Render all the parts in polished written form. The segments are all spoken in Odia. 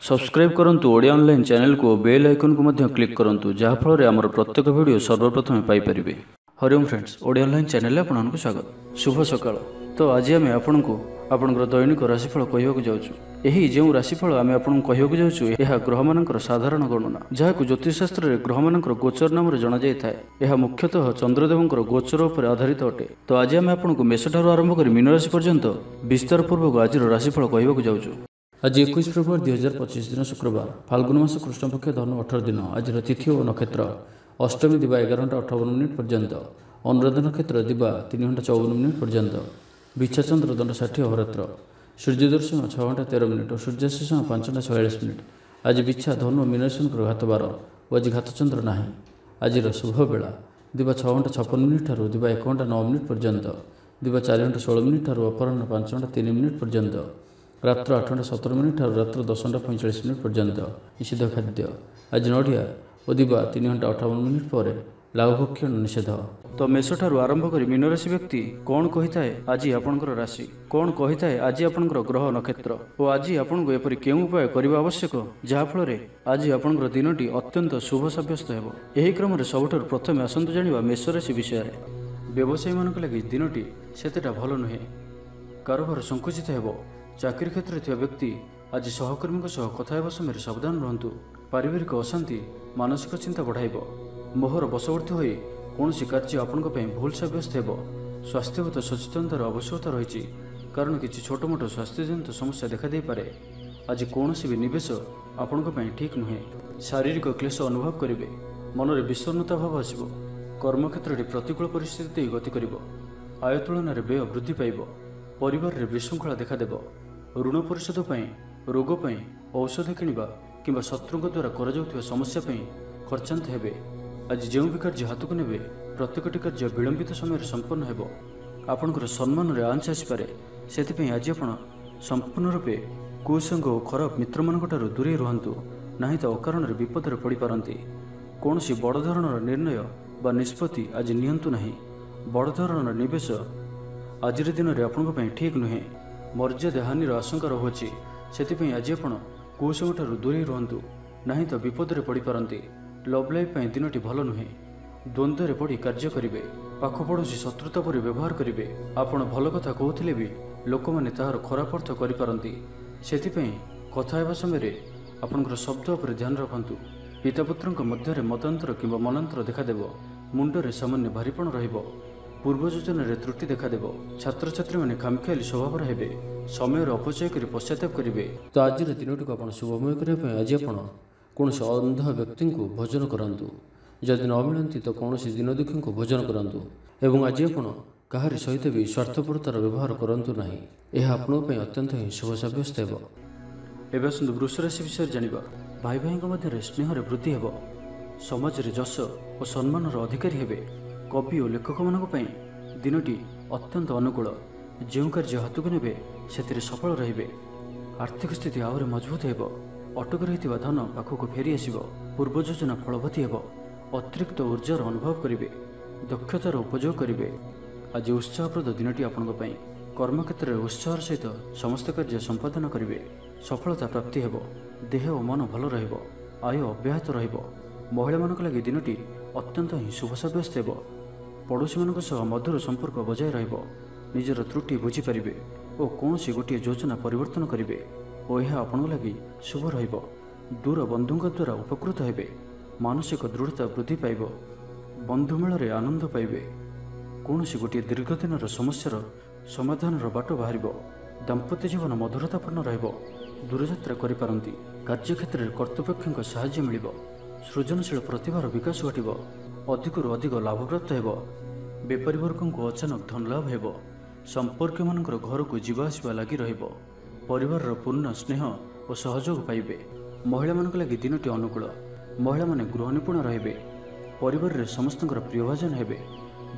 सब्सक्राइब करंतु ओडिया ऑनलाइन चैनल को बेल आइकन को मध्य क्लिक करंतु जहाँ फल आमर प्रत्येक वीडियो सर्वप्रथम Piper. Hariom friends, Odia online channel आपको स्वागत। शुभ सकाळ। तो आज आम आपको आपंकर दैनिक राशिफल कहवाक जाऊँ। यही जो राशिफल आम आपको कहवाक जाऊँ यह ग्रह मानकर साधारण गणना जहाँ ज्योतिषशास्त्र में ग्रह मानकर गोचर नाम जना जाए। यह मुख्यतः चंद्रदेवंकर गोचर उपर आधारित अटे। तो आज आम आपको मेष ठार आरंभ कर मीन राशि पर्यंत विस्तार पूर्वक आज राशिफल कहवाक जाऊँ। आज 21 फेब्रुआरी 2025 दिन शुक्रवार, फाल्गुन मास कृष्णपक्ष धनु 18 दिन। आज तिथि और नक्षत्र अष्टमी दिवा 11:58 पर्यंत, अनुराधा नक्षत्र दिवा 3:54 पर्यंत, बिच्छा चंद्र दंड 60 अहोरात्र, सूर्यदर्शन 6:13 और सूर्यास्त 5:46। आज बिच्छा धनु मीनराशि घात 12 और आज घात चंद्र ना। आज शुभ बेला दिवा 6:56 ठारू दिवा 1:09 पर्यंत, दिवा 4:16 ठारू अपराह्न 5:03 पर्यंत, रात्र 8:17 ठारू रात्र 10:45 पर्यंत। निषिद्ध खाद्य आज नड़िया और दिवा 3:58 पर लाभभक्षण निषेध। तो मेष ठारू आरंभ कर मीन राशि व्यक्ति कौन कही थाए आज आपंकर राशि कौन कही थाए आज आपंकर ग्रह नक्षत्र और आज आपको एपरी केउं उपाय करने आवश्यक जहाँफल आज आपंकर दिनटी अत्यंत शुभ सब्यस्त हो। यही क्रम में सबुठार प्रथम आसतु जाना मेष राशि विषय। व्यवसायी मान लगी दिनटी सेतेटा भल नुहे, कारोबार संकुचित हो। चाकरी क्षेत्र में व्यक्ति आज सहकर्मी कथा समय सावधान रुहतु। पारिवारिक अशांति मानसिक चिंता बढ़ाइब। मोहर बशवर्ती हो कौन कार्य आपण भूल सब्यस्त हो। स्वास्थ्यगत सचेतनतार आवश्यकता रही कारण किसी छोट मोट स्वास्थ्यजनित समस्या देखा दे पारे। आज कौन भी निवेश आपण ठीक नुहे। शारीरिक क्लेश अनुभव करेंगे। मन में विषन्नता भाव आसब। कर्मक्षेत्र प्रतिकूल परिस्थिति गति कर। आय तुलन में व्यय वृद्धि पाइब। परिवार में विशृंखला देखादेव। ऋण परिशोध रोग औषध किणवा कि शत्रु द्वारा कर समस्या खर्चांत हेबे। आज जो भी कार्य हाथ को नेबे प्रत्येकटी कार्य विलंबित समय संपन्न हेबो। आपणकर सम्मान में आंच आसपे से आज आप संपूर्ण रूपे कुसंग और खराब मित्र मान दूरे रुहतु ना तो अकारण विपद पड़ पारती। कौन बड़ धरणर निर्णय बा निष्पत्ति आज नियंतु नहीं। बड़ धरणर निवेश आज दिन में आपण ठीक नुहे। मर्यादा हानि आशंका रहुछि से आज आप कुसंग ठारू दूरे रुहतु ना तो विपद पड़ पारती। लव लाइफ दिनटी भल नुहे। द्वंद्व पड़ कार्य करेंगे। पाखपड़ोशी शत्रुता पर व्यवहार करेंगे। आपण भल कथा कहते भी लोक मैंने तार खराब अर्थ करपारती। से कथा समय आपंकर शब्द पर ध्यान रखु। पितापुत्र मध्य मतांतर कि मनांतर देखादेव। मुंडरे सामान्य भारीपण रहिबो। पूर्व योजन त्रुटि देखादेव। छात्र छात्री मैंने खामखियाली स्वभाव हेबे। समय अपचय कर पश्चाताप करेंगे। तो आज दिनटी को आप शुभमय करने आज आप कौन अंध व्यक्ति को भोजन करातु। जदि न मिलती तो कौन दिन दुखी को भोजन करातु। एवं आज आप कहार सहित भी स्वार्थपरतार व्यवहार करूँ ना। यह आपंप अत्यंत ही शुभ सब्यस्त हो। एवं आसतु वृष राशि विषय जाना। भाई भाई मध्य स्नेह वृद्धि हो। समाज में जश और सम्मान अधिकारी हे। कवि और लेखक मान दिनटी अत्यंत अनुकूल। जो कार्य हाथ को नेबे से सफल रे। आर्थिक स्थिति आहरी मजबूत हो। अटक रही धन पाखक फेरी आसब। पूर्व योजना फलवती हो। अतिरिक्त ऊर्जार अनुभव करेंगे। दक्षतार उपयोग करेंगे। आज उत्साहप्रद दिनटी आपण कर्मक्षेत्र में उत्साह सहित समस्त कार्य संपादन करेंगे। सफलता प्राप्ति हो। देह और मन भल रहिबो। आय अब्याहत रहिबो। महिला मानक लगी दिनटी अत्यंत ही शुभ सब्यस्त हो। पड़ोशी मान मधुर संपर्क बजाय रहिबो। निजर त्रुटि बुझीपारे और कौन गोटे योजना परिवर्तन करेंगे और यह आपण लगी शुभ रहिबो। दूर बंधु द्वारा उपकृत हेबे। मानसिक दृढ़ता वृद्धि पाइब। बंधुमेल आनंद पाइबे। कौन गोटे दीर्घ दिन समस्यार समाधान बाट बाहर। दाम्पत्य जीवन मधुरतापूर्ण रहिबो। दूरयात्रा करिपारंती। कार्यक्षेत्र में कर्तृपक्षों साहाय्य मिलिब। सृजनशील प्रतिभार विकास घटिब। अधिकरू अधिक लाभप्राप्त हेब। बेपारी वर्ग को अचानक धन लाभ हेब। संपर्क मानकर घर को जीवा आसवा लगी रहिब। परिवार पूर्ण स्नेह और सहयोग पाइबे। महिला मानक लगी दिनटी अनुकूल। महिला माने गृह निपुण रहिबे। परिवार रे समस्तंकर प्रियभाजन हेबे।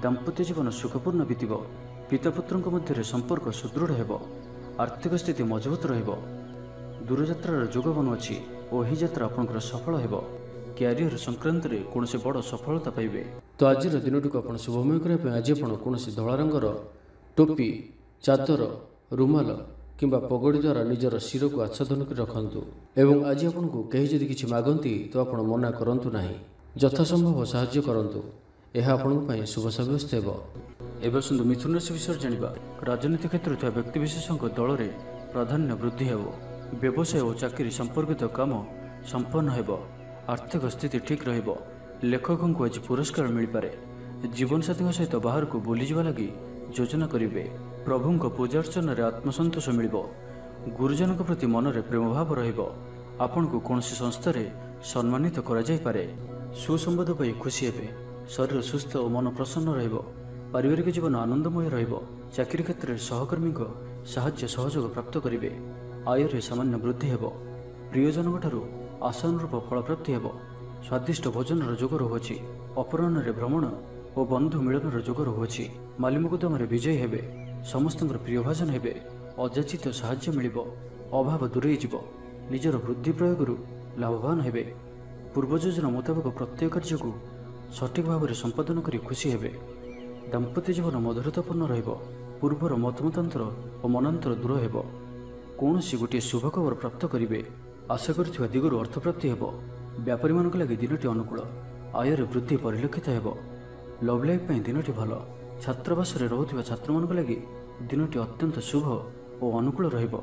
दाम्पत्य जीवन सुखपूर्ण बीतिब। पितापुत्र मध्य संपर्क सुदृढ़ हेब। आर्थिक स्थिति मजबूत रहिब। दूरयात्रार जोग बनुअछि और यही यात्रा आपंकर सफल हेब। क्यारियर संक्रांत में कौन बड़ सफलता पाइबे। तो आज दिनटी को आप शुभमय करने आज आप कौन धला रंगर टोपी, चादर, रुमाल किंबा पगड़ी द्वारा निजर शिर को आच्छादन कर रखु। एवं आज आपको कहीं जदि किछि मागंती तो आपण मना करंतु नाही, यथासंभव साहाय्य करंतु। यह आपण शुभ साब्यस्त हेब। एवं सुंदर मिथुन राशि विषय जानिबा। राजनीति क्षेत्र ଥିବା व्यक्तिविशेषଙ୍କ ଦଳରେ प्राधान्य वृद्धि हेब। व्यवसाय और चाकरी संपर्कित काम संपन्न हेब। आर्थिक स्थिति ठीक रहिब। लेखकों को आज पुरस्कार मिल पारे। जीवन साथी सहित बाहर को बुली जावा लगी योजना करिवे। प्रभुंक पूजार्चन रे आत्मसंतोष मिलिब। गुरुजन प्रति मन रे प्रेम भाव रहिब। आपण को कौनसी संस्था रे सम्मानित करा जाय पारे। सुसंवाद पाई खुशी हेबे। शरीर सुस्थ और मन प्रसन्न रहिब। पारिवारिक जीवन आनंदमय रहिब। चाकरी क्षेत्र में सहकर्मी को साहाय्य सहयोग प्राप्त करिवे। आय रे सामान्य वृद्धि हेब। प्रियजन ठारू आशानुरूप फल प्राप्ति हेब। स्वादिष्ट भोजन जोग रहुछि। अपराह्न रे भ्रमण और बंधु मिलन जोग रहुछि। माली मुकदमा रे विजय हेबे। समस्त प्रिय भाजन हेबे। अजाचित साहाय्य मिलिब। अभाव दूरे जीव। निजर बुद्धि प्रयोग लाभवान हेबे। पूर्व योजना मुताबक प्रत्येक कार्य को सठिक भाव में संपादन करी खुशी हेबे। दाम्पत्य जीवन मधुरतापूर्ण रहिब। पूर्वर मतमतांतर और मनांतर दूर हेब। कौनसी गोटे शुभ खबर प्राप्त करिवे। आशा करिଥିବା दिगରୁ अर्थ प्राप्ति हेब। व्यापारी मानक लागि दिनटी अनुकूल। आय रे वृद्धि परिलक्षित हेब। लव लाइफ पई दिनटी भल। छात्रावास रे रहुଥିବା छात्र मानक लागि दिनटी अत्यंत शुभ और अनुकूल रहिब।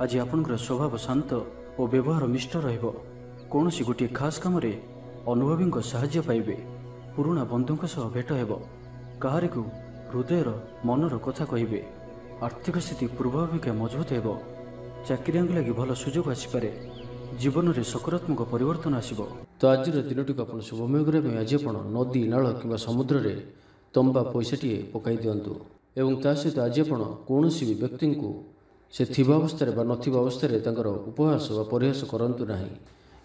आज आपनकर स्वभाव शांत और व्यवहार मिष्ट रहिब। कौनसी गोटे खास काम रे अनुभवी साहाय्य पाइबे। पुराना बंधुक सह भेट हेब। काहारी को हृदयर मनर कथा कहिबे। आर्थिक स्थिति पूर्व अपेक्षा मजबूत हेब। चाकरी लगी भल सुजोग आसीपारे। जीवन में सकारात्मक परिवर्तन आसिब। तो आज दिनटी को आप शुभमय करने आज आप नदी नाल कि समुद्र रे तंबा पैसाटे पकई दिंतु। एवं ता सहित आज आप कौन भी व्यक्ति को से थिबा अवस्था बा नथिबा अवस्था उपहास व परिहास करंतु नाही।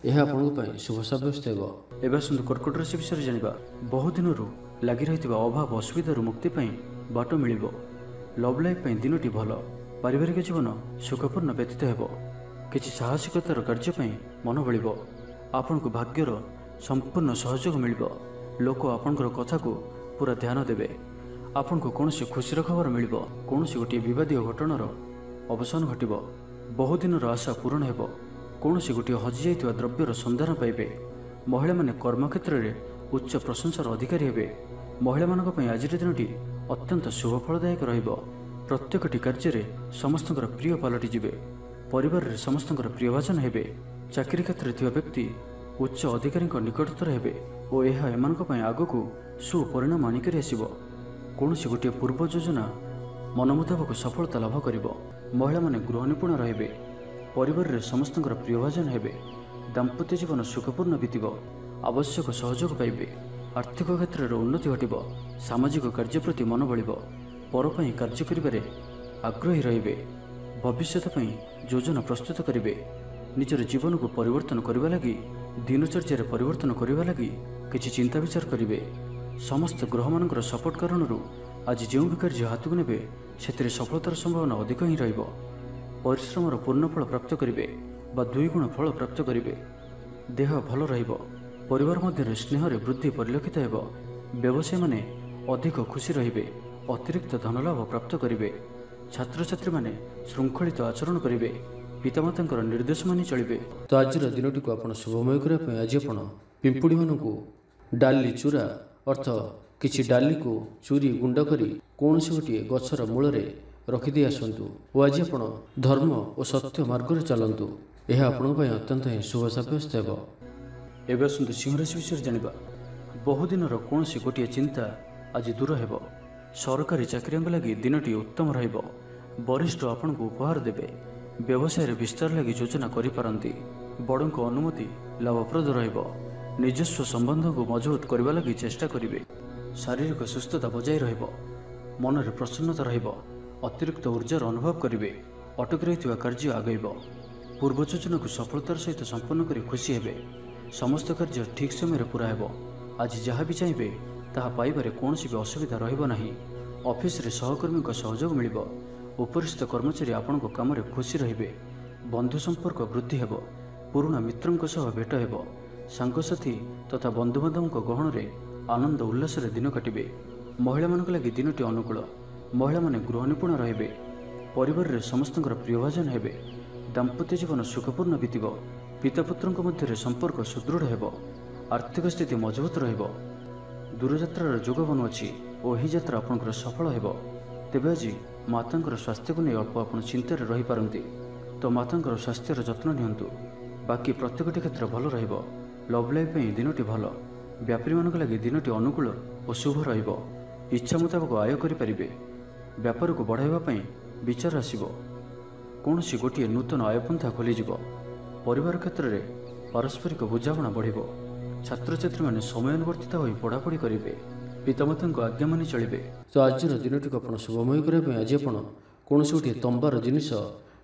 यह आपण शुभ साब्यस्त हेब। एवं सुंदर कर्कट राशि विषय जानिबा। बहु दिन लगी रही अभाव असुविधा मुक्ति बाट मिलिब। लव लाइफ दिनटी भल। पारिवारिक जीवन सुखपूर्ण व्यतीत हेब। किछि साहसिकतार कार्य मन बलिब। आपण को भाग्यर संपूर्ण सहयोग मिलिब। लोक आपणकर कथा को पूरा ध्यान देवे। आपण को कौन खुशी खबर मिलिब। कौन गोटे विवादीय घटनार अवसान घटिब। बहुदिन आशा पूरण हेब। कौन गोटे हजि जाइतिबा द्रव्यर संधान पाइबे। महिला माने कर्मक्षेत्र में उच्च प्रशंसार अधिकारी हेबे। महिला मानक पई आज दिनटी अत्यंत शुभ फलदायक रहिब। प्रत्येकटी कार्य समस्त प्रिय पलटि जिवे। परिवार रे समस्त प्रिय भाजन हेबे। चाकरी क्षेत्र में व्यक्ति उच्च अधिकारी निकटतर हेबे और यह एमानक पई आगकू सुपरिणाम आनिकरी आसिब। कौन गोटे पूर्व योजना मन मुताबक सफलता लाभ करिब। महिला माने गृह निपुण रहिबे। परिवार रे समस्त प्रिय भाजन हेबे। दाम्पत्य जीवन सुखपूर्ण बीतिब। आवश्यक सहयोग पाइबे। आर्थिक क्षेत्र में उन्नति घटिब। सामाजिक कार्य प्रति मन बढ़िब। पर कार्य करिबारे आग्रही रहिबे। भविष्यत योजना प्रस्तुत करिबे। निजर जीवन को परिवर्तन करबा लगी दिनचर्या रे परिवर्तन करबा लगी किछि चिंता विचार करिबे। समस्त ग्रह मानकर सपोर्ट कारणरू आज जो भी कार्य हाथ को नेबे सेतिरे सफलतार संभावना अधिक ही रहिब। परिश्रमर पूर्ण फल प्राप्त करिबे बा दुई गुण फल प्राप्त करिबे। देह भल रहिब। परिवार मध्य स्नेह रे वृद्धि परिलक्षित हेब। व्यवसायी माने अधिक खुशी रहिबे। अतिरिक्त धनलाभ प्राप्त करिबे। छात्र छात्री माने श्रृंखलित आचरण करिबे। पितामाता निर्देश मानि चलिबे। तो आज दिनटी को आप शुभमय करने आज आप पिंपुड़ी मान डाली चूरा अर्थ किछि डाली को चूरी गुंड करी कौन गोटे गछर मूल रखिदे आसतु और आज आप धर्म और सत्य मार्ग में चलतु। यह आपण अत्यंत ही शुभ साब्यस्त हेब। एवं सुंदर सिंह राशि विषय जानिबा। बहुदिन कौन गोटे चिंता आज दूर हेब। सरकारी चाकरी लगी दिनटी उत्तम रहिब। वरिष्ठ आपण को उपहार देवे। व्यवसाय रे विस्तार लगी योजना करि पारंती। बड़ों को अनुमति लाभप्रद रहिब। निजस्व संबंध को मजबूत करबा लगी चेष्टा करिवे। शारीरिक सुस्थता बजाय रहिब। मन रे प्रसन्नता रहिब। अतिरिक्त ऊर्जार अनुभव करिवे। अटक रहितवा कार्य आगैब। पूर्व योजना को सफलतार सहित संपन्न करी खुशी हेबे। समस्त कार्य ठीक समय पूरा हेब। आज जहाँ भी चाहिए ताहा पाइबारे कौन भी असुविधा रहिब नाही। ऑफिस रे सहकर्मी को सहयोग मिलिब। उपरिस्थ कर्मचारी आपण को काम रे खुशी रहिबे। बंधु संपर्क वृद्धि हेब। पुराना मित्रंक सह भेट हेब। सांगसाथी तथा बंधुबांधव गहन रे आनंद उल्लास रे दिन काटिबे। महिला मानक लागि दिनटी अनुकूल। महिला माने गृह निपुण रहिबे। ପରିବାରରେ ସମସ୍ତଙ୍କର ପ୍ରିୟଭାଜନ ହେବେ। ଦାମ୍ପତ୍ୟ ଜୀବନ ସୁଖପୂର୍ଣ୍ଣ ବିତିବ। ପିତାପୁତ୍ରଙ୍କ ମଧ୍ୟରେ ସମ୍ପର୍କ ସୁଦୃଢ଼ ହେବ। ଆର୍ଥିକ ସ୍ଥିତି ମଜବୁତ ରହିବ। ଦୂରଯାତ୍ରାର ଯୋଗ ବନୁଅଛି ଓ ଏହି ଯାତ୍ରା ଆପଣଙ୍କର ସଫଳ ହେବ। ତେବେ ଆଜି ମାତାଙ୍କର ସ୍ୱାସ୍ଥ୍ୟକୁ ନେଇ ଅଳ୍ପ ଆପଣ ଚିନ୍ତାରେ ରହିପାରନ୍ତି, ତ ମାତାଙ୍କର ସ୍ୱାସ୍ଥ୍ୟର ଯତ୍ନ ନିଅନ୍ତୁ। ବାକି ପ୍ରତ୍ୟେକଟି କ୍ଷେତ୍ର ଭଲ ରହିବ। ଲଭ୍ ଲାଇଫ୍ ପାଇଁ ଦିନଟି ଭଲ। ବ୍ୟାପାରୀମାନଙ୍କ ଲାଗି ଦିନଟି ଅନୁକୂଳ ଓ ଶୁଭ ରହିବ। ଇଚ୍ଛା ମୁତାବକ ଆୟ କରିପାରିବେ। ବ୍ୟାପାରକୁ ବଢ଼ାଇବା ପାଇଁ ବିଚାର ଆସିବ। କୌଣସି ଗୋଟିଏ ନୂତନ ଆୟପନ୍ଥା ଖୋଲିଯିବ। ପରିବାର କ୍ଷେତ୍ରରେ ପାରସ୍ପରିକ ବୁଝାମଣା ବଢ଼ିବ। ଛାତ୍ରଛାତ୍ରୀମାନେ ସମୟାନୁବର୍ତ୍ତିତ ହୋଇ ପଢ଼ାପଢ଼ି କରିବେ। ପିତାମାତାଙ୍କ ଆଜ୍ଞା ମାନି ଚଳିବେ। ତ ଆଜିର ଦିନଟିକୁ ଆପଣ ଶୁଭମୟ କରିବା ପାଇଁ ଆଜି ଆପଣ କୌଣସି ଗୋଟିଏ ତମ୍ବାର ଜିନିଷ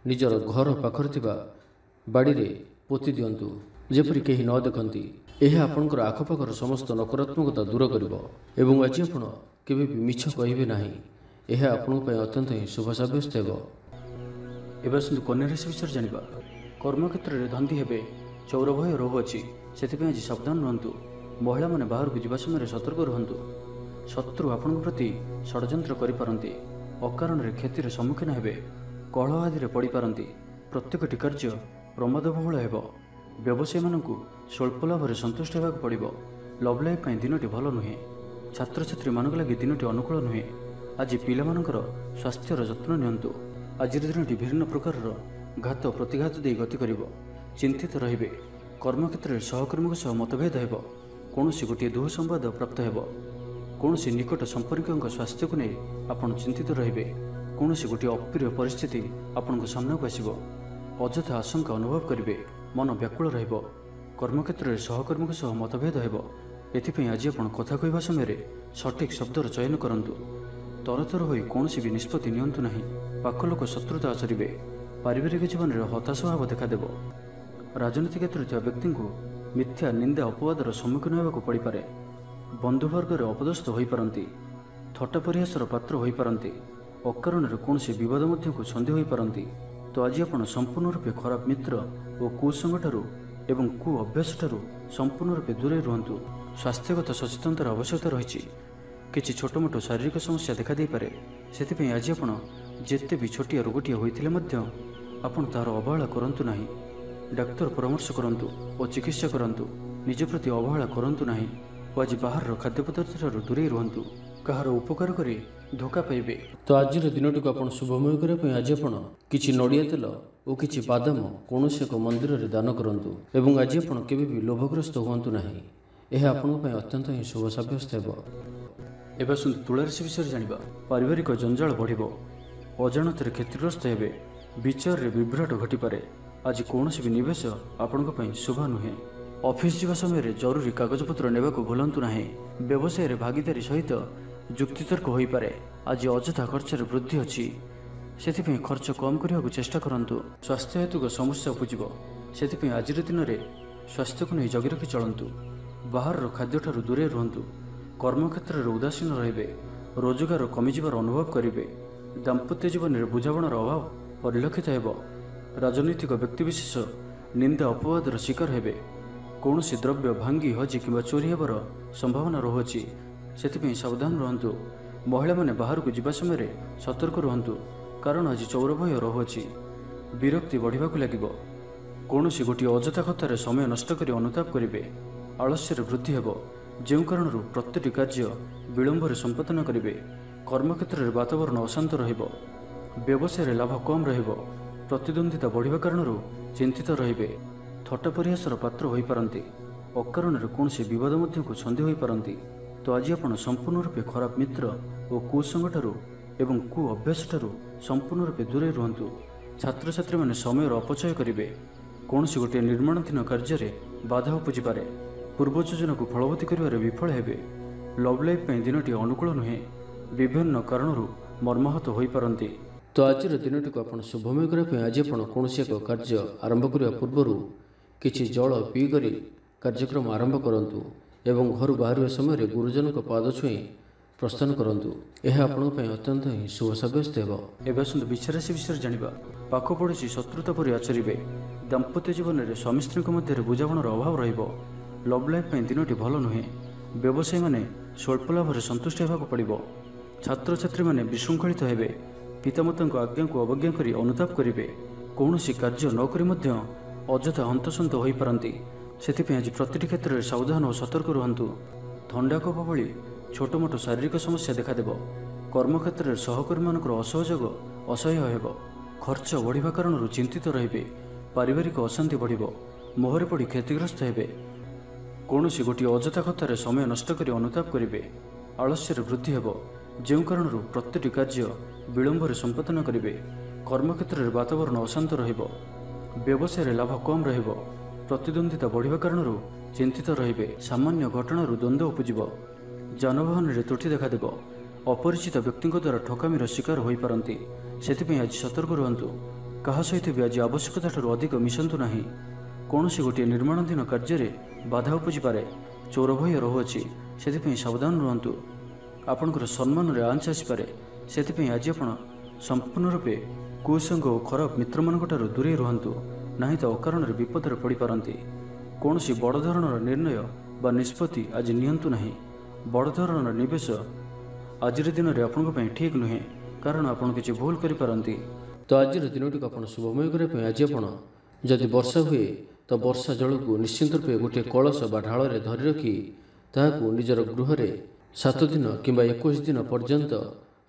ନିଜର ଘର ପାଖରେ ଥିବା ବାଡ଼ିରେ ପୋତି ଦିଅନ୍ତୁ, ଯେପରି କେହି ନ ଦେଖନ୍ତି। ଏହା ଆପଣଙ୍କର ଆଖପାଖର ସମସ୍ତ ନକାରାତ୍ମକତା ଦୂର କରିବ ଏବଂ ଆଜି ଆପଣ କେବେ ବି ମିଛ କହିବେ ନାହିଁ। ଏହା ଆପଣଙ୍କ ପାଇଁ ଅତ୍ୟନ୍ତ ହିଁ ଶୁଭ ସାବ୍ୟସ୍ତ ହେବ। ଏବେ ଆସନ୍ତୁ କନ୍ୟା ରାଶି ବିଷୟରେ ଜାଣିବା। କର୍ମକ୍ଷେତ୍ରରେ ଧନ୍ଦୀ ହେବେ। ଚୌର ଭୟ ରହୁଅଛି, ସେଥିପାଇଁ ଆଜି ସାବଧାନ ରୁହନ୍ତୁ। ମହିଳାମାନେ ବାହାରକୁ ଯିବା ସମୟରେ ସତର୍କ ରୁହନ୍ତୁ। ଶତ୍ରୁ ଆପଣଙ୍କ ପ୍ରତି ଷଡ଼ଯନ୍ତ୍ର କରିପାରନ୍ତି। ଅକାରଣରେ କ୍ଷତିର ସମ୍ମୁଖୀନ ହେବେ। କଳହ ଆଦିରେ ପଡ଼ିପାରନ୍ତି। ପ୍ରତ୍ୟେକଟି କାର୍ଯ୍ୟ ପ୍ରମାଦବହୁଳ ହେବ। ବ୍ୟବସାୟୀମାନଙ୍କୁ ସ୍ୱଳ୍ପ ଲାଭରେ ସନ୍ତୁଷ୍ଟ ହେବାକୁ ପଡ଼ିବ। ଲଭ୍ ଲାଇଫ୍ ପାଇଁ ଦିନଟି ଭଲ ନୁହେଁ। ଛାତ୍ରଛାତ୍ରୀମାନଙ୍କ ଲାଗି ଦିନଟି ଅନୁକୂଳ ନୁହେଁ। ଆଜି ପିଲାମାନଙ୍କର ସ୍ୱାସ୍ଥ୍ୟର ଯତ୍ନ ନିଅନ୍ତୁ। ଆଜିର ଦିନଟି ବିଭିନ୍ନ ପ୍ରକାରର ଘାତ ପ୍ରତିଘାତ ଦେଇ ଗତି କରିବ। ଚିନ୍ତିତ ରହିବେ। କର୍ମକ୍ଷେତ୍ରରେ ସହକର୍ମୀଙ୍କ ସହ ମତଭେଦ ହେବ। କୌଣସି ଗୋଟିଏ ଦୁଃସମ୍ବାଦ ପ୍ରାପ୍ତ ହେବ। କୌଣସି ନିକଟ ସମ୍ପର୍କୀୟଙ୍କ ସ୍ୱାସ୍ଥ୍ୟକୁ ନେଇ ଆପଣ ଚିନ୍ତିତ ରହିବେ। କୌଣସି ଗୋଟିଏ ଅପ୍ରିୟ ପରିସ୍ଥିତି ଆପଣଙ୍କ ସାମ୍ନାକୁ ଆସିବ। ଅଯଥା ଆଶଙ୍କା ଅନୁଭବ କରିବେ। ମନ ବ୍ୟାକୁଳ ରହିବ। କର୍ମକ୍ଷେତ୍ରରେ ସହକର୍ମୀଙ୍କ ସହ ମତଭେଦ ହେବ। ଏଥିପାଇଁ ଆଜି ଆପଣ କଥା କହିବା ସମୟରେ ସଠିକ୍ ଶବ୍ଦର ଚୟନ କରନ୍ତୁ। ତରତର ହୋଇ କୌଣସି ବି ନିଷ୍ପତ୍ତି ନିଅନ୍ତୁ ନାହିଁ। ପାଖ ଲୋକ ଶତ୍ରୁତା ଆଚରିବେ। ପାରିବାରିକ ଜୀବନରେ ହତାଶ ଭାବ ଦେଖାଦେବ। ରାଜନୀତି କ୍ଷେତ୍ରରେ ଥିବା ବ୍ୟକ୍ତିଙ୍କୁ ମିଥ୍ୟା ନିନ୍ଦା ଅପବାଦର ସମ୍ମୁଖୀନ ହେବାକୁ ପଡ଼ିପାରେ। ବନ୍ଧୁବର୍ଗରେ ଅପଦସ୍ଥ ହୋଇପାରନ୍ତି। ଥଟ୍ଟା ପରିହାସର ପାତ୍ର ହୋଇପାରନ୍ତି। ଅକାରଣରେ କୌଣସି ବିବାଦ ମଧ୍ୟକୁ ଛନ୍ଦି ହୋଇପାରନ୍ତି। ତ ଆଜି ଆପଣ ସମ୍ପୂର୍ଣ୍ଣ ରୂପେ ଖରାପ ମିତ୍ର ଓ କୁସଙ୍ଗଠାରୁ ଏବଂ କୁ ଅଭ୍ୟାସଠାରୁ ସମ୍ପୂର୍ଣ୍ଣ ରୂପେ ଦୂରେଇ ରୁହନ୍ତୁ। ସ୍ୱାସ୍ଥ୍ୟଗତ ସଚେତନତାର ଆବଶ୍ୟକତା ରହିଛି। କିଛି ଛୋଟମୋଟ ଶାରୀରିକ ସମସ୍ୟା ଦେଖାଦେଇପାରେ। ସେଥିପାଇଁ ଆଜି ଆପଣ ଯେତେ ବି ଛୋଟିଆ ରୋଗଟିଏ ହୋଇଥିଲେ ମଧ୍ୟ ଆପଣ ତାହାର ଅବହେଳା କରନ୍ତୁ ନାହିଁ। ଡାକ୍ତର ପରାମର୍ଶ କରନ୍ତୁ ଓ ଚିକିତ୍ସା କରନ୍ତୁ। ନିଜ ପ୍ରତି ଅବହେଳା କରନ୍ତୁ ନାହିଁ ଓ ଆଜି ବାହାରର ଖାଦ୍ୟପଦାର୍ଥଠାରୁ ଦୂରେଇ ରୁହନ୍ତୁ। କାହାର ଉପକାର କରି ଧୋକା ପାଇବେ। ତ ଆଜିର ଦିନଟିକୁ ଆପଣ ଶୁଭମୟ କରିବା ପାଇଁ ଆଜି ଆପଣ କିଛି ନଡ଼ିଆ ତେଲ ଓ କିଛି ବାଦାମ କୌଣସି ଏକ ମନ୍ଦିରରେ ଦାନ କରନ୍ତୁ ଏବଂ ଆଜି ଆପଣ କେବେ ବି ଲୋଭଗ୍ରସ୍ତ ହୁଅନ୍ତୁ ନାହିଁ। ଏହା ଆପଣଙ୍କ ପାଇଁ ଅତ୍ୟନ୍ତ ହିଁ ଶୁଭ ସାବ୍ୟସ୍ତ ହେବ। ଏବେ ଆସନ୍ତୁ ତୁଳା ରାଶି ବିଷୟରେ ଜାଣିବା। ପାରିବାରିକ ଜଞ୍ଜାଳ ବଢ଼ିବ। ଅଜାଣତରେ କ୍ଷତିଗ୍ରସ୍ତ ହେବେ। ବିଚାରରେ ବିଭ୍ରାଟ ଘଟିପାରେ। ଆଜି କୌଣସି ବି ନିବେଶ ଆପଣଙ୍କ ପାଇଁ ଶୁଭ ନୁହେଁ। ଅଫିସ୍ ଯିବା ସମୟରେ ଜରୁରୀ କାଗଜପତ୍ର ନେବାକୁ ଭୁଲନ୍ତୁ ନାହିଁ। ବ୍ୟବସାୟରେ ଭାଗିଦାରୀ ସହିତ ଯୁକ୍ତିତର୍କ ହୋଇପାରେ। ଆଜି ଅଯଥା ଖର୍ଚ୍ଚରେ ବୃଦ୍ଧି ଅଛି, ସେଥିପାଇଁ ଖର୍ଚ୍ଚ କମ୍ କରିବାକୁ ଚେଷ୍ଟା କରନ୍ତୁ। ସ୍ୱାସ୍ଥ୍ୟ ହେତୁକ ସମସ୍ୟା ଉପୁଜିବ, ସେଥିପାଇଁ ଆଜିର ଦିନରେ ସ୍ୱାସ୍ଥ୍ୟକୁ ନେଇ ଜଗି ରଖି ଚଳନ୍ତୁ। ବାହାରର ଖାଦ୍ୟଠାରୁ ଦୂରେଇ ରୁହନ୍ତୁ। କର୍ମକ୍ଷେତ୍ରରେ ଉଦାସୀନ ରହିବେ। ରୋଜଗାର କମିଯିବାର ଅନୁଭବ କରିବେ। ଦାମ୍ପତ୍ୟ ଜୀବନରେ ବୁଝାମଣାର ଅଭାବ ପରିଲକ୍ଷିତ ହେବ। ରାଜନୈତିକ ବ୍ୟକ୍ତିବିଶେଷ ନିନ୍ଦା ଅପବାଦର ଶିକାର ହେବେ। କୌଣସି ଦ୍ରବ୍ୟ ଭାଙ୍ଗି ହଜି କିମ୍ବା ଚୋରି ହେବାର ସମ୍ଭାବନା ରହୁଅଛି, ସେଥିପାଇଁ ସାବଧାନ ରୁହନ୍ତୁ। ମହିଳାମାନେ ବାହାରକୁ ଯିବା ସମୟରେ ସତର୍କ ରୁହନ୍ତୁ, କାରଣ ଆଜି ଚୌର ଭୟ ରହୁଅଛି। ବିରକ୍ତି ବଢ଼ିବାକୁ ଲାଗିବ। କୌଣସି ଗୋଟିଏ ଅଯଥା କଥାରେ ସମୟ ନଷ୍ଟ କରି ଅନୁତାପ କରିବେ। ଆଳସ୍ୟରେ ବୃଦ୍ଧି ହେବ, ଯେଉଁ କାରଣରୁ ପ୍ରତ୍ୟେକଟି କାର୍ଯ୍ୟ ବିଳମ୍ବରେ ସମ୍ପାଦନ କରିବେ। କର୍ମକ୍ଷେତ୍ରରେ ବାତାବରଣ ଅଶାନ୍ତ ରହିବ। ବ୍ୟବସାୟରେ ଲାଭ କମ୍ ରହିବ। ପ୍ରତିଦ୍ୱନ୍ଦିତା ବଢ଼ିବା କାରଣରୁ ଚିନ୍ତିତ ରହିବେ। ଥଟ୍ଟା ପରିହାସର ପାତ୍ର ହୋଇପାରନ୍ତି। ଅକାରଣରେ କୌଣସି ବିବାଦ ମଧ୍ୟକୁ ଛନ୍ଦି ହୋଇପାରନ୍ତି। ତ ଆଜି ଆପଣ ସମ୍ପୂର୍ଣ୍ଣ ରୂପେ ଖରାପ ମିତ୍ର ଓ କୁସଙ୍ଗଠାରୁ ଏବଂ କୁ ଅଭ୍ୟାସଠାରୁ ସମ୍ପୂର୍ଣ୍ଣ ରୂପେ ଦୂରେଇ ରୁହନ୍ତୁ। ଛାତ୍ରଛାତ୍ରୀମାନେ ସମୟର ଅପଚୟ କରିବେ। କୌଣସି ଗୋଟିଏ ନିର୍ମାଣାଧୀନ କାର୍ଯ୍ୟରେ ବାଧା ଉପୁଜିପାରେ। ପୂର୍ବ ଯୋଜନାକୁ ଫଳବତୀ କରିବାରେ ବିଫଳ ହେବେ। ଲଭ୍ ଲାଇଫ୍ ପାଇଁ ଦିନଟି ଅନୁକୂଳ ନୁହେଁ। ବିଭିନ୍ନ କାରଣରୁ ମର୍ମାହତ ହୋଇପାରନ୍ତି। ତ ଆଜିର ଦିନଟିକୁ ଆପଣ ଶୁଭମୟ କରିବା ପାଇଁ ଆଜି ଆପଣ କୌଣସି ଏକ କାର୍ଯ୍ୟ ଆରମ୍ଭ କରିବା ପୂର୍ବରୁ କିଛି ଜଳ ପିଇକରି କାର୍ଯ୍ୟକ୍ରମ ଆରମ୍ଭ କରନ୍ତୁ ଏବଂ ଘରୁ ବାହାରିବା ସମୟରେ ଗୁରୁଜନଙ୍କ ପାଦ ଛୁଇଁ ପ୍ରସ୍ଥାନ କରନ୍ତୁ। ଏହା ଆପଣଙ୍କ ପାଇଁ ଅତ୍ୟନ୍ତ ହିଁ ଶୁଭ ସାବ୍ୟସ୍ତ ହେବ। ଏବେ ଆସନ୍ତୁ ବିଛା ରାଶି ବିଷୟରେ ଜାଣିବା। ପାଖ ପଡ଼ୋଶୀ ଶତ୍ରୁତା ପରି ଆଚରିବେ। ଦାମ୍ପତ୍ୟ ଜୀବନରେ ସ୍ୱାମୀ ସ୍ତ୍ରୀଙ୍କ ମଧ୍ୟରେ ବୁଝାମଣାର ଅଭାବ ରହିବ। ଲଭ୍ ଲାଇଫ୍ ପାଇଁ ଦିନଟି ଭଲ ନୁହେଁ। ବ୍ୟବସାୟୀମାନେ ସ୍ୱଳ୍ପ ଲାଭରେ ସନ୍ତୁଷ୍ଟ ହେବାକୁ ପଡ଼ିବ। ଛାତ୍ରଛାତ୍ରୀମାନେ ବିଶୃଙ୍ଖଳିତ ହେବେ। ପିତାମାତାଙ୍କ ଆଜ୍ଞାକୁ ଅବଜ୍ଞା କରି ଅନୁତାପ କରିବେ। କୌଣସି କାର୍ଯ୍ୟ ନ କରି ମଧ୍ୟ ଅଯଥା ହନ୍ତସନ୍ତ ହୋଇପାରନ୍ତି। ସେଥିପାଇଁ ଆଜି ପ୍ରତିଟି କ୍ଷେତ୍ରରେ ସାବଧାନ ଓ ସତର୍କ ରୁହନ୍ତୁ। ଥଣ୍ଡା କଫ ଭଳି ଛୋଟମୋଟ ଶାରୀରିକ ସମସ୍ୟା ଦେଖାଦେବ। କର୍ମକ୍ଷେତ୍ରରେ ସହକର୍ମୀମାନଙ୍କର ଅସହଯୋଗ ଅସହ୍ୟ ହେବ। ଖର୍ଚ୍ଚ ବଢ଼ିବା କାରଣରୁ ଚିନ୍ତିତ ରହିବେ। ପାରିବାରିକ ଅଶାନ୍ତି ବଢ଼ିବ। ମୋହରେ ପଡ଼ି କ୍ଷତିଗ୍ରସ୍ତ ହେବେ। କୌଣସି ଗୋଟିଏ ଅଯଥା କଥାରେ ସମୟ ନଷ୍ଟ କରି ଅନୁତାପ କରିବେ। ଆଳସ୍ୟରେ ବୃଦ୍ଧି ହେବ, ଯେଉଁ କାରଣରୁ ପ୍ରତିଟି କାର୍ଯ୍ୟ ବିଳମ୍ବରେ ସମ୍ପାଦନ କରିବେ। କର୍ମକ୍ଷେତ୍ରରେ ବାତାବରଣ ଅଶାନ୍ତ ରହିବ। ବ୍ୟବସାୟରେ ଲାଭ କମ୍ ରହିବ। ପ୍ରତିଦ୍ୱନ୍ଦିତା ବଢ଼ିବା କାରଣରୁ ଚିନ୍ତିତ ରହିବେ। ସାମାନ୍ୟ ଘଟଣାରୁ ଦ୍ୱନ୍ଦ୍ୱ ଉପୁଜିବ। ଯାନବାହନରେ ତ୍ରୁଟି ଦେଖାଦେବ। ଅପରିଚିତ ବ୍ୟକ୍ତିଙ୍କ ଦ୍ୱାରା ଠକାମିର ଶିକାର ହୋଇପାରନ୍ତି। ସେଥିପାଇଁ ଆଜି ସତର୍କ ରୁହନ୍ତୁ। କାହା ସହିତ ବି ଆଜି ଆବଶ୍ୟକତାଠାରୁ ଅଧିକ ମିଶନ୍ତୁ ନାହିଁ। କୌଣସି ଗୋଟିଏ ନିର୍ମାଣାଧୀନ କାର୍ଯ୍ୟରେ ବାଧା ଉପୁଜିପାରେ। ଚୋର ଭୟ ରହୁଅଛି, ସେଥିପାଇଁ ସାବଧାନ ରୁହନ୍ତୁ। ଆପଣଙ୍କର ସମ୍ମାନରେ ଆଞ୍ଚ ଆସିପାରେ। ସେଥିପାଇଁ ଆଜି ଆପଣ ସମ୍ପୂର୍ଣ୍ଣ ରୂପେ କୁସଙ୍ଗ ଓ ଖରାପ ମିତ୍ରମାନଙ୍କଠାରୁ ଦୂରେଇ ରୁହନ୍ତୁ, ନାହିଁ ତ ଅକାରଣରେ ବିପଦରେ ପଡ଼ିପାରନ୍ତି। କୌଣସି ବଡ଼ ଧରଣର ନିର୍ଣ୍ଣୟ ବା ନିଷ୍ପତ୍ତି ଆଜି ନିଅନ୍ତୁ ନାହିଁ। ବଡ଼ ଧରଣର ନିବେଶ ଆଜିର ଦିନରେ ଆପଣଙ୍କ ପାଇଁ ଠିକ୍ ନୁହେଁ, କାରଣ ଆପଣ କିଛି ଭୁଲ କରିପାରନ୍ତି। ତ ଆଜିର ଦିନଟିକୁ ଆପଣ ଶୁଭମୟ କରିବା ପାଇଁ ଆଜି ଆପଣ ଯଦି ବର୍ଷା ହୁଏ ତ ବର୍ଷା ଜଳକୁ ନିଶ୍ଚିନ୍ତ ରୂପେ ଗୋଟିଏ କଳସ ବା ଢାଳରେ ଧରି ରଖି ତାହାକୁ ନିଜର ଗୃହରେ 7 ଦିନ କିମ୍ବା 21 ଦିନ ପର୍ଯ୍ୟନ୍ତ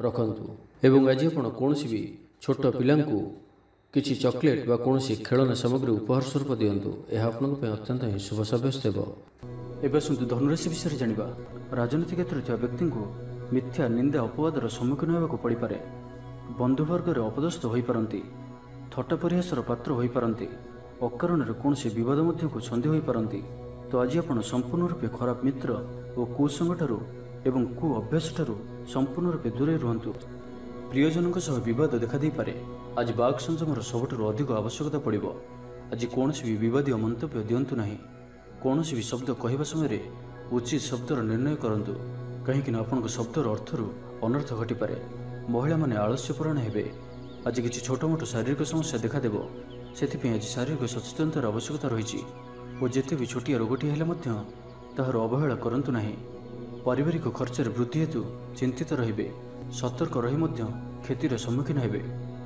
ରଖନ୍ତୁ। ଏବଂ ଆଜି ଆପଣ କୌଣସି ବି ଛୋଟ ପିଲାଙ୍କୁ କିଛି ଚକୋଲେଟ୍ ବା କୌଣସି ଖେଳନା ସାମଗ୍ରୀ ଉପହାର ସ୍ୱରୂପ ଦିଅନ୍ତୁ। ଏହା ଆପଣଙ୍କ ପାଇଁ ଅତ୍ୟନ୍ତ ହିଁ ଶୁଭ ସାବ୍ୟସ୍ତ ହେବ। ଏବେ ଆସନ୍ତୁ ଧନୁରାଶି ବିଷୟରେ ଜାଣିବା। ରାଜନୀତି କ୍ଷେତ୍ରରେ ଥିବା ବ୍ୟକ୍ତିଙ୍କୁ ମିଥ୍ୟା ନିନ୍ଦା ଅପବାଦର ସମ୍ମୁଖୀନ ହେବାକୁ ପଡ଼ିପାରେ। ବନ୍ଧୁବର୍ଗରେ ଅପଦସ୍ଥ ହୋଇପାରନ୍ତି। ଥଟ୍ଟା ପରିହାସର ପାତ୍ର ହୋଇପାରନ୍ତି। ଅକାରଣରେ କୌଣସି ବିବାଦ ମଧ୍ୟକୁ ଛନ୍ଦି ହୋଇପାରନ୍ତି। ତ ଆଜି ଆପଣ ସମ୍ପୂର୍ଣ୍ଣ ରୂପେ ଖରାପ ମିତ୍ର ଓ କୁସଙ୍ଗଠାରୁ ଏବଂ କୁ ଅଭ୍ୟାସଠାରୁ ସମ୍ପୂର୍ଣ୍ଣ ରୂପେ ଦୂରେଇ ରୁହନ୍ତୁ। ପ୍ରିୟଜନଙ୍କ ସହ ବିବାଦ ଦେଖାଦେଇପାରେ। ଆଜି ବାକ୍ ସଂଯମର ସବୁଠାରୁ ଅଧିକ ଆବଶ୍ୟକତା ପଡ଼ିବ। ଆଜି କୌଣସି ବି ବିବାଦୀୟ ମନ୍ତବ୍ୟ ଦିଅନ୍ତୁ ନାହିଁ। କୌଣସି ବି ଶବ୍ଦ କହିବା ସମୟରେ ଉଚିତ ଶବ୍ଦର ନିର୍ଣ୍ଣୟ କରନ୍ତୁ, କାହିଁକି ନା ଆପଣଙ୍କ ଶବ୍ଦର ଅର୍ଥରୁ ଅନର୍ଥ ଘଟିପାରେ। ମହିଳାମାନେ ଆଳସ୍ୟପରାୟଣ ହେବେ। ଆଜି କିଛି ଛୋଟମୋଟ ଶାରୀରିକ ସମସ୍ୟା ଦେଖାଦେବ। ସେଥିପାଇଁ ଆଜି ଶାରୀରିକ ସଚେତନତାର ଆବଶ୍ୟକତା ରହିଛି ଓ ଯେତେ ବି ଛୋଟିଆ ରୋଗଟିଏ ହେଲେ ମଧ୍ୟ ତାହାର ଅବହେଳା କରନ୍ତୁ ନାହିଁ। ପାରିବାରିକ ଖର୍ଚ୍ଚରେ ବୃଦ୍ଧି ହେତୁ ଚିନ୍ତିତ ରହିବେ। ସତର୍କ ରହି ମଧ୍ୟ କ୍ଷତିର ସମ୍ମୁଖୀନ ହେବେ।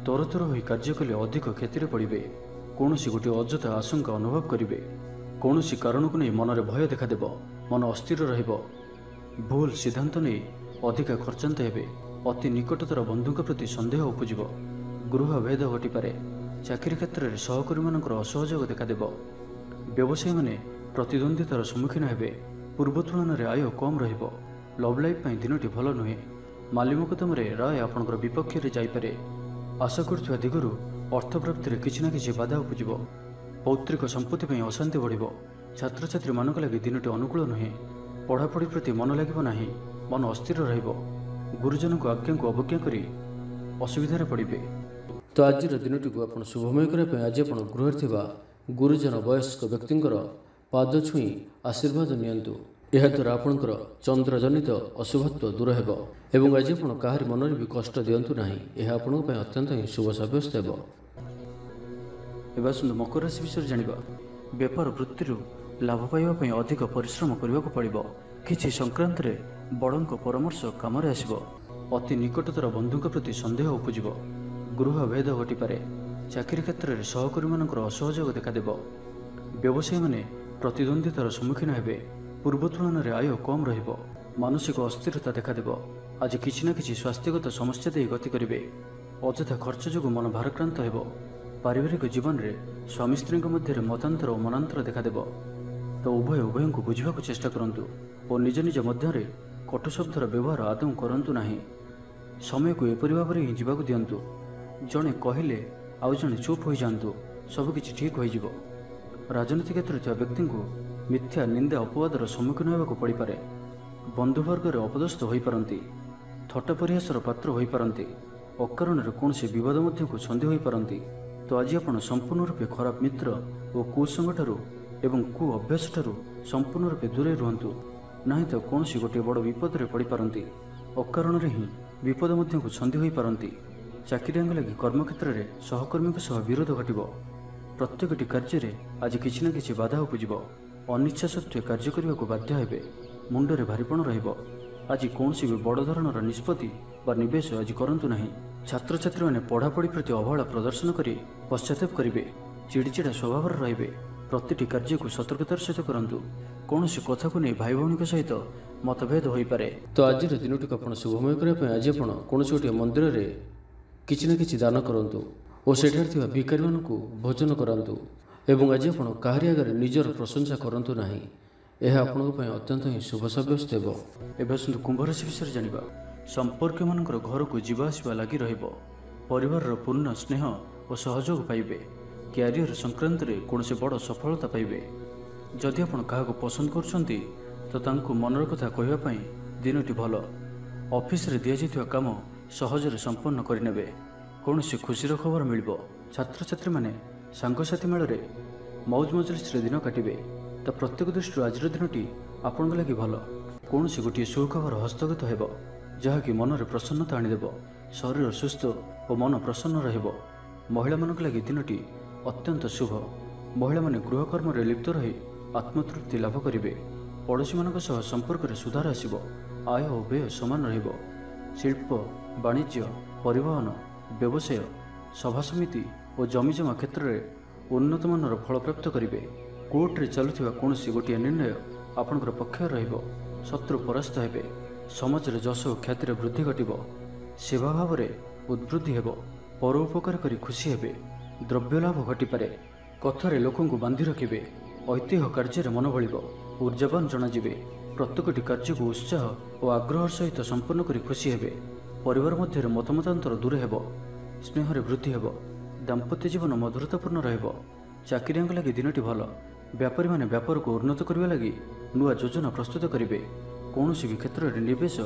ତରତର ହୋଇ କାର୍ଯ୍ୟ କଲେ ଅଧିକ କ୍ଷତିରେ ପଡ଼ିବେ। କୌଣସି ଗୋଟିଏ ଅଯଥା ଆଶଙ୍କା ଅନୁଭବ କରିବେ। କୌଣସି କାରଣକୁ ନେଇ ମନରେ ଭୟ ଦେଖାଦେବ। ମନ ଅସ୍ଥିର ରହିବ। ଭୁଲ ସିଦ୍ଧାନ୍ତ ନେଇ ଅଧିକା ଖର୍ଚ୍ଚାନ୍ତ ହେବେ। ଅତି ନିକଟତର ବନ୍ଧୁଙ୍କ ପ୍ରତି ସନ୍ଦେହ ଉପୁଜିବ। ଗୃହ ଭେଦ ଘଟିପାରେ। ଚାକିରି କ୍ଷେତ୍ରରେ ସହକର୍ମୀମାନଙ୍କର ଅସହଯୋଗ ଦେଖାଦେବ। ବ୍ୟବସାୟୀମାନେ ପ୍ରତିଦ୍ୱନ୍ଦିତାର ସମ୍ମୁଖୀନ ହେବେ। ପୂର୍ବ ତୁଳନାରେ ଆୟ କମ୍ ରହିବ। ଲଭ୍ ଲାଇଫ୍ ପାଇଁ ଦିନଟି ଭଲ ନୁହେଁ। ମାଲି ମୋକଦ୍ଦମାରେ ରାୟ ଆପଣଙ୍କର ବିପକ୍ଷରେ ଯାଇପାରେ। ଆଶା କରୁଥିବା ଦିଗରୁ ଅର୍ଥପ୍ରାପ୍ତିରେ କିଛି ନା କିଛି ବାଧା ଉପୁଜିବ। ପୌତ୍ରିକ ସମ୍ପତ୍ତି ପାଇଁ ଅଶାନ୍ତି ବଢ଼ିବ। ଛାତ୍ରଛାତ୍ରୀମାନଙ୍କ ଲାଗି ଦିନଟି ଅନୁକୂଳ ନୁହେଁ। ପଢ଼ାପଢ଼ି ପ୍ରତି ମନ ଲାଗିବ ନାହିଁ। ମନ ଅସ୍ଥିର ରହିବ। ଗୁରୁଜନଙ୍କ ଆଜ୍ଞାକୁ ଅବଜ୍ଞା କରି ଅସୁବିଧାରେ ପଡ଼ିବେ। ତ ଆଜିର ଦିନଟିକୁ ଆପଣ ଶୁଭମୟ କରିବା ପାଇଁ ଆଜି ଆପଣ ଗୃହରେ ଥିବା ଗୁରୁଜନ ବୟସ୍କ ବ୍ୟକ୍ତିଙ୍କର ପାଦ ଛୁଇଁ ଆଶୀର୍ବାଦ ନିଅନ୍ତୁ। ଏହାଦ୍ୱାରା ଆପଣଙ୍କର ଚନ୍ଦ୍ରଜନିତ ଅଶୁଭତ୍ୱ ଦୂର ହେବ ଏବଂ ଆଜି ଆପଣ କାହାରି ମନରେ ବି କଷ୍ଟ ଦିଅନ୍ତୁ ନାହିଁ। ଏହା ଆପଣଙ୍କ ପାଇଁ ଅତ୍ୟନ୍ତ ହିଁ ଶୁଭ ସାବ୍ୟସ୍ତ ହେବ। ଏବେ ଆସନ୍ତୁ ମକର ରାଶି ବିଷୟରେ ଜାଣିବା। ବେପାର ବୃତ୍ତିରୁ ଲାଭ ପାଇବା ପାଇଁ ଅଧିକ ପରିଶ୍ରମ କରିବାକୁ ପଡ଼ିବ। କିଛି ସଂକ୍ରାନ୍ତରେ ବଡ଼ଙ୍କ ପରାମର୍ଶ କାମରେ ଆସିବ। ଅତି ନିକଟତର ବନ୍ଧୁଙ୍କ ପ୍ରତି ସନ୍ଦେହ ଉପୁଜିବ। ଗୃହ ଭେଦ ଘଟିପାରେ। ଚାକିରି କ୍ଷେତ୍ରରେ ସହକର୍ମୀମାନଙ୍କର ଅସହଯୋଗ ଦେଖାଦେବ। ବ୍ୟବସାୟୀମାନେ ପ୍ରତିଦ୍ୱନ୍ଦିତାର ସମ୍ମୁଖୀନ ହେବେ। ପୂର୍ବ ତୁଳନାରେ ଆୟ କମ୍ ରହିବ। ମାନସିକ ଅସ୍ଥିରତା ଦେଖାଦେବ। ଆଜି କିଛି ନା କିଛି ସ୍ୱାସ୍ଥ୍ୟଗତ ସମସ୍ୟା ଦେଇ ଗତି କରିବେ। ଅଯଥା ଖର୍ଚ୍ଚ ଯୋଗୁଁ ମନ ଭାରକ୍ରାନ୍ତ ହେବ। ପାରିବାରିକ ଜୀବନରେ ସ୍ୱାମୀ ସ୍ତ୍ରୀଙ୍କ ମଧ୍ୟରେ ମତାନ୍ତର ଓ ମନାନ୍ତର ଦେଖାଦେବ। ତ ଉଭୟଙ୍କୁ ବୁଝିବାକୁ ଚେଷ୍ଟା କରନ୍ତୁ ଓ ନିଜ ନିଜ ମଧ୍ୟରେ କଟୁ ଶବ୍ଦର ବ୍ୟବହାର ଆଦୌ କରନ୍ତୁ ନାହିଁ। ସମୟକୁ ଏପରି ଭାବରେ ହିଁ ଯିବାକୁ ଦିଅନ୍ତୁ। ଜଣେ କହିଲେ ଆଉ ଜଣେ ଚୁପ୍ ହୋଇଯାଆନ୍ତୁ। ସବୁକିଛି ଠିକ୍ ହୋଇଯିବ। ରାଜନୀତି କ୍ଷେତ୍ରରେ ଥିବା ବ୍ୟକ୍ତିଙ୍କୁ ମିଥ୍ୟା ନିନ୍ଦା ଅପବାଦର ସମ୍ମୁଖୀନ ହେବାକୁ ପଡ଼ିପାରେ। ବନ୍ଧୁବର୍ଗରେ ଅପଦସ୍ଥ ହୋଇପାରନ୍ତି। ଥଟ୍ଟା ପରିହାସର ପାତ୍ର ହୋଇପାରନ୍ତି। ଅକାରଣରେ କୌଣସି ବିବାଦ ମଧ୍ୟକୁ ଛନ୍ଦି ହୋଇପାରନ୍ତି। ତ ଆଜି ଆପଣ ସମ୍ପୂର୍ଣ୍ଣ ରୂପେ ଖରାପ ମିତ୍ର ଓ କୁସଙ୍ଗଠାରୁ ଏବଂ କୁ ଅଭ୍ୟାସଠାରୁ ସମ୍ପୂର୍ଣ୍ଣ ରୂପେ ଦୂରେଇ ରୁହନ୍ତୁ, ନାହିଁ ତ କୌଣସି ଗୋଟିଏ ବଡ଼ ବିପଦରେ ପଡ଼ିପାରନ୍ତି। ଅକାରଣରେ ହିଁ ବିପଦ ମଧ୍ୟକୁ ଛନ୍ଦି ହୋଇପାରନ୍ତି। ଚାକିରିଆଙ୍କ ଲାଗି କର୍ମକ୍ଷେତ୍ରରେ ସହକର୍ମୀଙ୍କ ସହ ବିରୋଧ ଘଟିବ। ପ୍ରତ୍ୟେକଟି କାର୍ଯ୍ୟରେ ଆଜି କିଛି ନା କିଛି ବାଧା ଉପୁଜିବ। ଅନିଚ୍ଛା ସତ୍ତ୍ୱେ କାର୍ଯ୍ୟ କରିବାକୁ ବାଧ୍ୟ ହେବେ। ମୁଣ୍ଡରେ ଭାରିପଣ ରହିବ। ଆଜି କୌଣସି ବି ବଡ଼ ଧରଣର ନିଷ୍ପତ୍ତି ବା ନିବେଶ ଆଜି କରନ୍ତୁ ନାହିଁ। ଛାତ୍ରଛାତ୍ରୀମାନେ ପଢ଼ାପଢ଼ି ପ୍ରତି ଅବହେଳା ପ୍ରଦର୍ଶନ କରି ପଶ୍ଚାତାପ କରିବେ, ଚିଡ଼ିଚିଡ଼ା ସ୍ୱଭାବର ରହିବେ। ପ୍ରତିଟି କାର୍ଯ୍ୟକୁ ସତର୍କତାର ସହିତ କରନ୍ତୁ। କୌଣସି କଥାକୁ ନେଇ ଭାଇ ଭଉଣୀଙ୍କ ସହିତ ମତଭେଦ ହୋଇପାରେ। ତ ଆଜିର ଦିନଟିକୁ ଆପଣ ଶୁଭମୟ କରିବା ପାଇଁ ଆଜି ଆପଣ କୌଣସି ଗୋଟିଏ ମନ୍ଦିରରେ କିଛି ନା କିଛି ଦାନ କରନ୍ତୁ ଓ ସେଠାରେ ଥିବା ଭିକାରୀମାନଙ୍କୁ ଭୋଜନ କରାନ୍ତୁ। ଏବଂ ଆଜି ଆପଣ କାହାରି ଆଗରେ ନିଜର ପ୍ରଶଂସା କରନ୍ତୁ ନାହିଁ। ଏହା ଆପଣଙ୍କ ପାଇଁ ଅତ୍ୟନ୍ତ ହିଁ ଶୁଭ ସାବ୍ୟସ୍ତ ହେବ। ଏବେ ଆସନ୍ତୁ କୁମ୍ଭ ରାଶି ବିଷୟରେ ଜାଣିବା। ସମ୍ପର୍କୀୟମାନଙ୍କର ଘରକୁ ଯିବା ଆସିବା ଲାଗି ରହିବ। ପରିବାରର ପୂର୍ଣ୍ଣ ସ୍ନେହ ଓ ସହଯୋଗ ପାଇବେ। କ୍ୟାରିୟର ସଂକ୍ରାନ୍ତରେ କୌଣସି ବଡ଼ ସଫଳତା ପାଇବେ। ଯଦି ଆପଣ କାହାକୁ ପସନ୍ଦ କରୁଛନ୍ତି ତ ତାଙ୍କୁ ମନର କଥା କହିବା ପାଇଁ ଦିନଟି ଭଲ। ଅଫିସରେ ଦିଆଯାଇଥିବା କାମ ସହଜରେ ସମ୍ପନ୍ନ କରିନେବେ। କୌଣସି ଖୁସିର ଖବର ମିଳିବ। ଛାତ୍ରଛାତ୍ରୀମାନେ ସାଙ୍ଗସାଥି ମେଳରେ ମୌଜ ମଜଲିସରେ ଦିନ କାଟିବେ। ତ ପ୍ରତ୍ୟେକ ଦୃଷ୍ଟିରୁ ଆଜିର ଦିନଟି ଆପଣଙ୍କ ଲାଗି ଭଲ। କୌଣସି ଗୋଟିଏ ସୁଖବର ହସ୍ତଗତ ହେବ, ଯାହାକି ମନରେ ପ୍ରସନ୍ନତା ଆଣିଦେବ। ଶରୀର ସୁସ୍ଥ ଓ ମନ ପ୍ରସନ୍ନ ରହିବ। ମହିଳାମାନଙ୍କ ଲାଗି ଦିନଟି ଅତ୍ୟନ୍ତ ଶୁଭ। ମହିଳାମାନେ ଗୃହକର୍ମରେ ଲିପ୍ତ ରହି ଆତ୍ମତୃପ୍ତି ଲାଭ କରିବେ। ପଡ଼ୋଶୀମାନଙ୍କ ସହ ସମ୍ପର୍କରେ ସୁଧାର ଆସିବ। ଆୟ ଓ ବ୍ୟୟ ସମାନ ରହିବ। ଶିଳ୍ପ, ବାଣିଜ୍ୟ, ପରିବହନ, ବ୍ୟବସାୟ, ସଭାସମିତି ଓ ଜମିଜମା କ୍ଷେତ୍ରରେ ଉନ୍ନତମାନର ଫଳପ୍ରାପ୍ତ କରିବେ। କୋର୍ଟରେ ଚାଲୁଥିବା କୌଣସି ଗୋଟିଏ ନିର୍ଣ୍ଣୟ ଆପଣଙ୍କର ପକ୍ଷରେ ରହିବ। ଶତ୍ରୁ ପରାସ୍ତ ହେବେ। ସମାଜରେ ଯଶ ଓ ଖ୍ୟାତିର ବୃଦ୍ଧି ଘଟିବ। ସେବା ଭାବରେ ଉଦ୍ବୃଦ୍ଧି ହେବ। ପରୋପକାର କରି ଖୁସି ହେବେ। ଦ୍ରବ୍ୟ ଲାଭ ଘଟିପାରେ। କଥାରେ ଲୋକଙ୍କୁ ବାନ୍ଧି ରଖିବେ। ଐତିହ୍ୟ କାର୍ଯ୍ୟରେ ମନ ବଳିବ। ଉର୍ଜାବାନ ଜଣାଯିବେ। ପ୍ରତ୍ୟେକଟି କାର୍ଯ୍ୟକୁ ଉତ୍ସାହ ଓ ଆଗ୍ରହର ସହିତ ସମ୍ପନ୍ନ କରି ଖୁସି ହେବେ। ପରିବାର ମଧ୍ୟରେ ମତମତାନ୍ତର ଦୂର ହେବ। ସ୍ନେହରେ ବୃଦ୍ଧି ହେବ। ଦାମ୍ପତ୍ୟ ଜୀବନ ମଧୁରତାପୂର୍ଣ୍ଣ ରହିବ। ଚାକିରିଆଙ୍କ ଲାଗି ଦିନଟି ଭଲ। ବ୍ୟାପାରୀମାନେ ବ୍ୟାପାରକୁ ଉନ୍ନତ କରିବା ଲାଗି ନୂଆ ଯୋଜନା ପ୍ରସ୍ତୁତ କରିବେ। କୌଣସି ବି କ୍ଷେତ୍ରରେ ନିବେଶ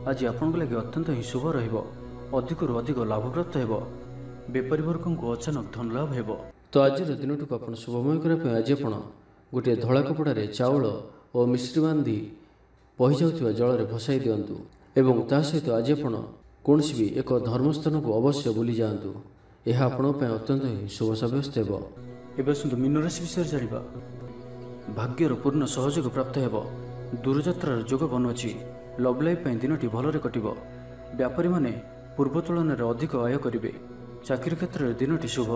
ଆଜି ଆପଣଙ୍କ ଲାଗି ଅତ୍ୟନ୍ତ ହିଁ ଶୁଭ ରହିବ। ଅଧିକରୁ ଅଧିକ ଲାଭପ୍ରାପ୍ତ ହେବ। ବେପାରୀ ବର୍ଗଙ୍କୁ ଅଚାନକ ଧନ ଲାଭ ହେବ। ତ ଆଜିର ଦିନଟିକୁ ଆପଣ ଶୁଭମୟ କରିବା ପାଇଁ ଆଜି ଆପଣ ଗୋଟିଏ ଧଳା କପଡ଼ାରେ ଚାଉଳ ଓ ମିଶ୍ରି ବାନ୍ଧି ବହିଯାଉଥିବା ଜଳରେ ଭସାଇ ଦିଅନ୍ତୁ। ଏବଂ ତା ସହିତ ଆଜି ଆପଣ କୌଣସି ବି ଏକ ଧର୍ମସ୍ଥାନକୁ ଅବଶ୍ୟ ବୁଲି ଯାଆନ୍ତୁ। ଏହା ଆପଣଙ୍କ ପାଇଁ ଅତ୍ୟନ୍ତ ହିଁ ଶୁଭ ସାବ୍ୟସ୍ତ ହେବ। ଏବେ ଆସନ୍ତୁ ମୀନ ରାଶି ବିଷୟରେ ଜାଣିବା। ଭାଗ୍ୟର ପୂର୍ଣ୍ଣ ସହଯୋଗ ପ୍ରାପ୍ତ ହେବ। ଦୂରଯାତ୍ରାର ଯୋଗ ବନୁଅଛି। ଲଭ୍ ଲାଇଫ୍ ପାଇଁ ଦିନଟି ଭଲରେ କଟିବ। ବ୍ୟାପାରୀମାନେ ପୂର୍ବ ତୁଳନାରେ ଅଧିକ ଆୟ କରିବେ। ଚାକିରି କ୍ଷେତ୍ରରେ ଦିନଟି ଶୁଭ।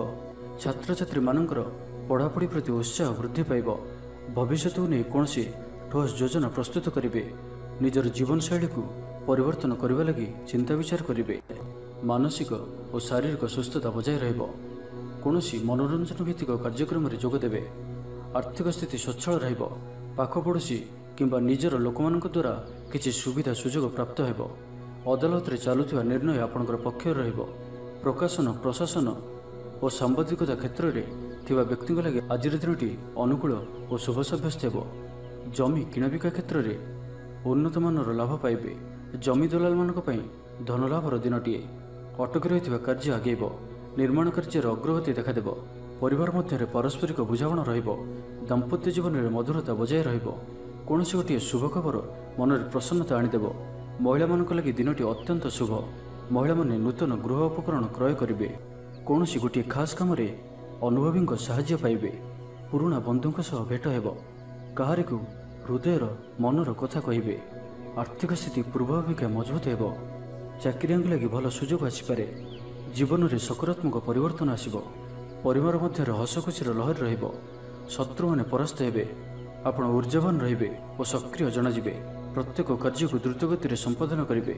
ଛାତ୍ରଛାତ୍ରୀମାନଙ୍କର ପଢ଼ାପଢ଼ି ପ୍ରତି ଉତ୍ସାହ ବୃଦ୍ଧି ପାଇବ। ଭବିଷ୍ୟତକୁ ନେଇ କୌଣସି ଠୋସ୍ ଯୋଜନା ପ୍ରସ୍ତୁତ କରିବେ। ନିଜର ଜୀବନଶୈଳୀକୁ ପରିବର୍ତ୍ତନ କରିବା ଲାଗି ଚିନ୍ତା ବିଚାର କରିବେ। ମାନସିକ ଓ ଶାରୀରିକ ସୁସ୍ଥତା ବଜାୟ ରହିବ। କୌଣସି ମନୋରଞ୍ଜନ ଭିତ୍ତିକ କାର୍ଯ୍ୟକ୍ରମରେ ଯୋଗ ଦେବେ। ଆର୍ଥିକ ସ୍ଥିତି ସ୍ୱଚ୍ଛଳ ରହିବ। ପାଖ ପଡ଼ୋଶୀ କିମ୍ବା ନିଜର ଲୋକମାନଙ୍କ ଦ୍ୱାରା କିଛି ସୁବିଧା ସୁଯୋଗ ପ୍ରାପ୍ତ ହେବ। ଅଦାଲତରେ ଚାଲୁଥିବା ନିର୍ଣ୍ଣୟ ଆପଣଙ୍କର ପକ୍ଷରେ ରହିବ। ପ୍ରକାଶନ, ପ୍ରଶାସନ ଓ ସାମ୍ବାଦିକତା କ୍ଷେତ୍ରରେ ଥିବା ବ୍ୟକ୍ତିଙ୍କ ଲାଗି ଆଜିର ଦିନଟି ଅନୁକୂଳ ଓ ଶୁଭ ସାବ୍ୟସ୍ତ ହେବ। ଜମି କିଣାବିକା କ୍ଷେତ୍ରରେ ଉନ୍ନତମାନର ଲାଭ ପାଇବେ। ଜମି ଦଲାଲମାନଙ୍କ ପାଇଁ ଧନଲାଭର ଦିନଟିଏ। ଅଟକି ରହିଥିବା କାର୍ଯ୍ୟ ଆଗେଇବ। ନିର୍ମାଣ କାର୍ଯ୍ୟର ଅଗ୍ରଗତି ଦେଖାଦେବ। ପରିବାର ମଧ୍ୟରେ ପାରସ୍ପରିକ ବୁଝାମଣା ରହିବ। ଦାମ୍ପତ୍ୟ ଜୀବନରେ ମଧୁରତା ବଜାୟ ରହିବ। କୌଣସି ଗୋଟିଏ ଶୁଭ ଖବର ମନରେ ପ୍ରସନ୍ନତା ଆଣିଦେବ। ମହିଳାମାନଙ୍କ ଲାଗି ଦିନଟି ଅତ୍ୟନ୍ତ ଶୁଭ। ମହିଳାମାନେ ନୂତନ ଗୃହ ଉପକରଣ କ୍ରୟ କରିବେ। କୌଣସି ଗୋଟିଏ ଖାସ୍ କାମରେ ଅନୁଭବୀଙ୍କ ସାହାଯ୍ୟ ପାଇବେ। ପୁରୁଣା ବନ୍ଧୁଙ୍କ ସହ ଭେଟ ହେବ। କାହାରିକୁ ହୃଦୟର ମନର କଥା କହିବେ। ଆର୍ଥିକ ସ୍ଥିତି ପୂର୍ବ ଅପେକ୍ଷା ମଜବୁତ ହେବ। ଚାକିରିଆଙ୍କ ଲାଗି ଭଲ ସୁଯୋଗ ଆସିପାରେ। ଜୀବନରେ ସକାରାତ୍ମକ ପରିବର୍ତ୍ତନ ଆସିବ। ପରିବାର ମଧ୍ୟରେ ହସଖୁସିର ଲହରୀ ରହିବ। ଶତ୍ରୁମାନେ ପରାସ୍ତ ହେବେ। ଆପଣ ଉର୍ଜାବାନ ରହିବେ ଓ ସକ୍ରିୟ ଜଣାଯିବେ। ପ୍ରତ୍ୟେକ କାର୍ଯ୍ୟକୁ ଦ୍ରୁତଗତିରେ ସମ୍ପାଦନ କରିବେ।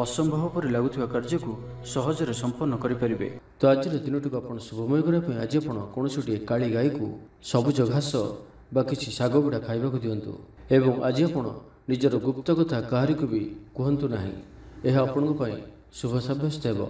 ଅସମ୍ଭବ ପରି ଲାଗୁଥିବା କାର୍ଯ୍ୟକୁ ସହଜରେ ସମ୍ପନ୍ନ କରିପାରିବେ। ତ ଆଜିର ଦିନଟିକୁ ଆପଣ ଶୁଭମୟ କରିବା ପାଇଁ ଆଜି ଆପଣ କୌଣସି ଗୋଟିଏ କାଳି ଗାଈକୁ ସବୁଜ ଘାସ ବା କିଛି ଶାଗ ଗୁଡ଼ା ଖାଇବାକୁ ଦିଅନ୍ତୁ। ଏବଂ ଆଜି ଆପଣ ନିଜର ଗୁପ୍ତ କଥା କାହାରିକୁ ବି କୁହନ୍ତୁ ନାହିଁ। ଏହା ଆପଣଙ୍କ ପାଇଁ ଶୁଭ ସାବ୍ୟସ୍ତ ହେବ।